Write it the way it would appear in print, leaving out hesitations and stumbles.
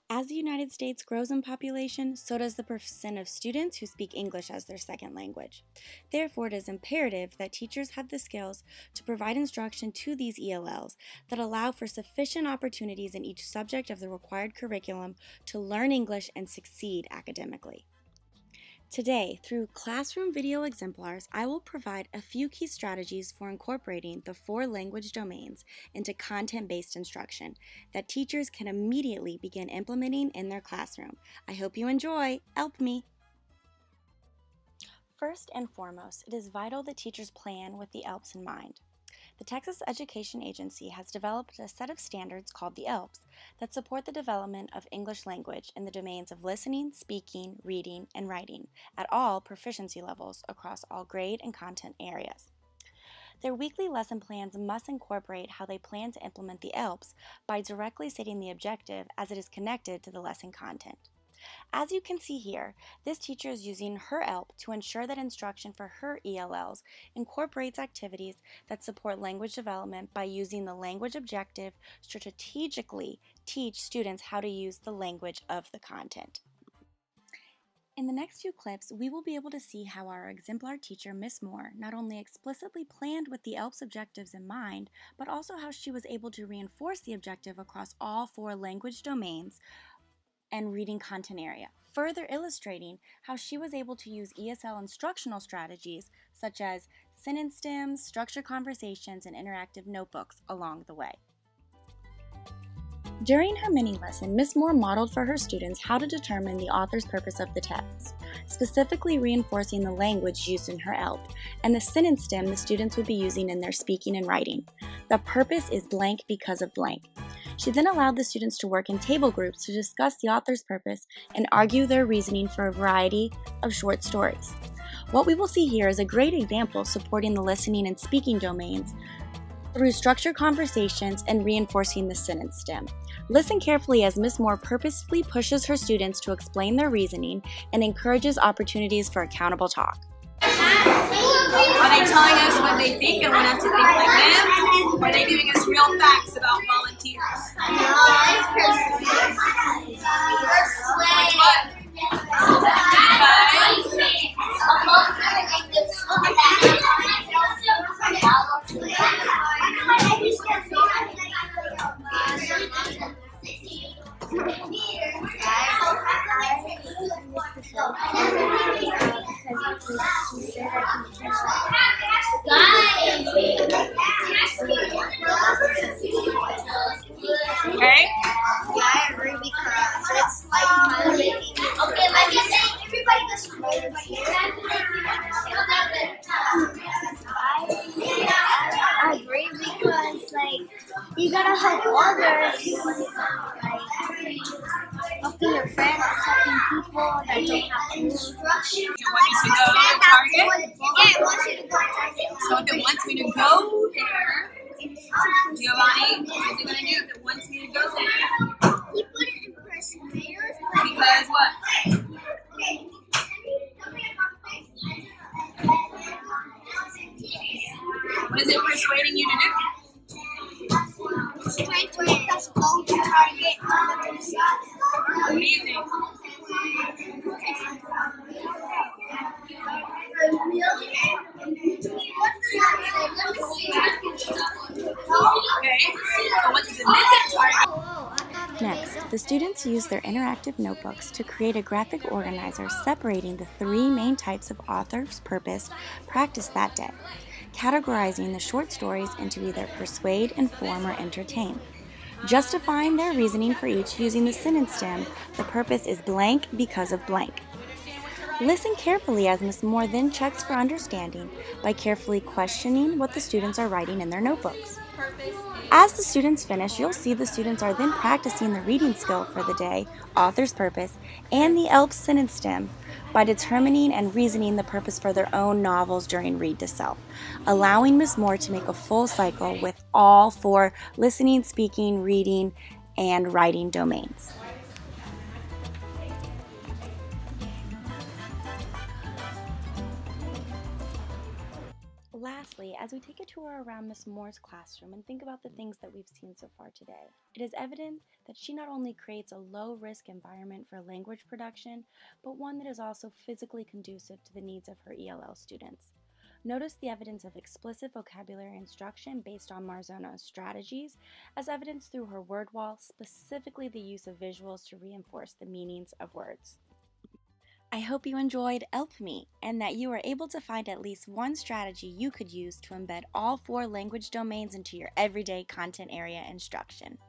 As the United States grows in population, so does the percent of students who speak English as their second language. Therefore, it is imperative that teachers have the skills to provide instruction to these ELLs that allow for sufficient opportunities in each subject of the required curriculum to learn English and succeed academically. Today, through classroom video exemplars, I will provide a few key strategies for incorporating the 4 language domains into content-based instruction that teachers can immediately begin implementing in their classroom. I hope you enjoy ELP Me! First and foremost, it is vital that teachers plan with the ELPs in mind. The Texas Education Agency has developed a set of standards called the ELPs that support the development of English language in the domains of listening, speaking, reading, and writing at all proficiency levels across all grade and content areas. Their weekly lesson plans must incorporate how they plan to implement the ELPs by directly stating the objective as it is connected to the lesson content. As you can see here, this teacher is using her ELP to ensure that instruction for her ELLs incorporates activities that support language development by using the language objective to strategically teach students how to use the language of the content. In the next few clips, we will be able to see how our exemplar teacher, Miss Moore, not only explicitly planned with the ELP's objectives in mind, but also how she was able to reinforce the objective across all 4 language domains and reading content area, further illustrating how she was able to use ESL instructional strategies such as sentence stems, structured conversations, and interactive notebooks along the way. During her mini lesson, Ms. Moore modeled for her students how to determine the author's purpose of the text, specifically reinforcing the language used in her ELP and the sentence stem the students would be using in their speaking and writing. The purpose is blank because of blank. She then allowed the students to work in table groups to discuss the author's purpose and argue their reasoning for a variety of short stories. What we will see here is a great example supporting the listening and speaking domains through structured conversations and reinforcing the sentence stem. Listen carefully as Ms. Moore purposefully pushes her students to explain their reasoning and encourages opportunities for accountable talk. Are they telling us what they think and want us to think like them? Or are they giving us real facts about volunteers? Which one? Okay? I agree because it's like okay, like you say, everybody goes to I agree because like you gotta help others, like helping your friends, helping people that don't have instruction. Do you want me to go to Target? Yeah, I want you to go to Target. So if it wants me to go there, Giovanni, what is it going to do if it wants me to go there? He put it in person. Because what? What is it persuading you to do? He's trying to make us go to Target. Amazing. Okay, so what's the message Target? Next, the students use their interactive notebooks to create a graphic organizer separating the 3 main types of author's purpose practiced that day, categorizing the short stories into either persuade, inform, or entertain. Justifying their reasoning for each using the sentence stem, the purpose is blank because of blank. Listen carefully as Ms. Moore then checks for understanding by carefully questioning what the students are writing in their notebooks. As the students finish, you'll see the students are then practicing the reading skill for the day, author's purpose, and the ELP sentence stem by determining and reasoning the purpose for their own novels during Read to Self, allowing Ms. Moore to make a full cycle with all 4 listening, speaking, reading, and writing domains. Lastly, as we take a tour around Miss Moore's classroom and think about the things that we've seen so far today, it is evident that she not only creates a low-risk environment for language production, but one that is also physically conducive to the needs of her ELL students. Notice the evidence of explicit vocabulary instruction based on Marzona's strategies, as evidenced through her word wall, specifically the use of visuals to reinforce the meanings of words. I hope you enjoyed ELP Me and that you were able to find at least one strategy you could use to embed all 4 language domains into your everyday content area instruction.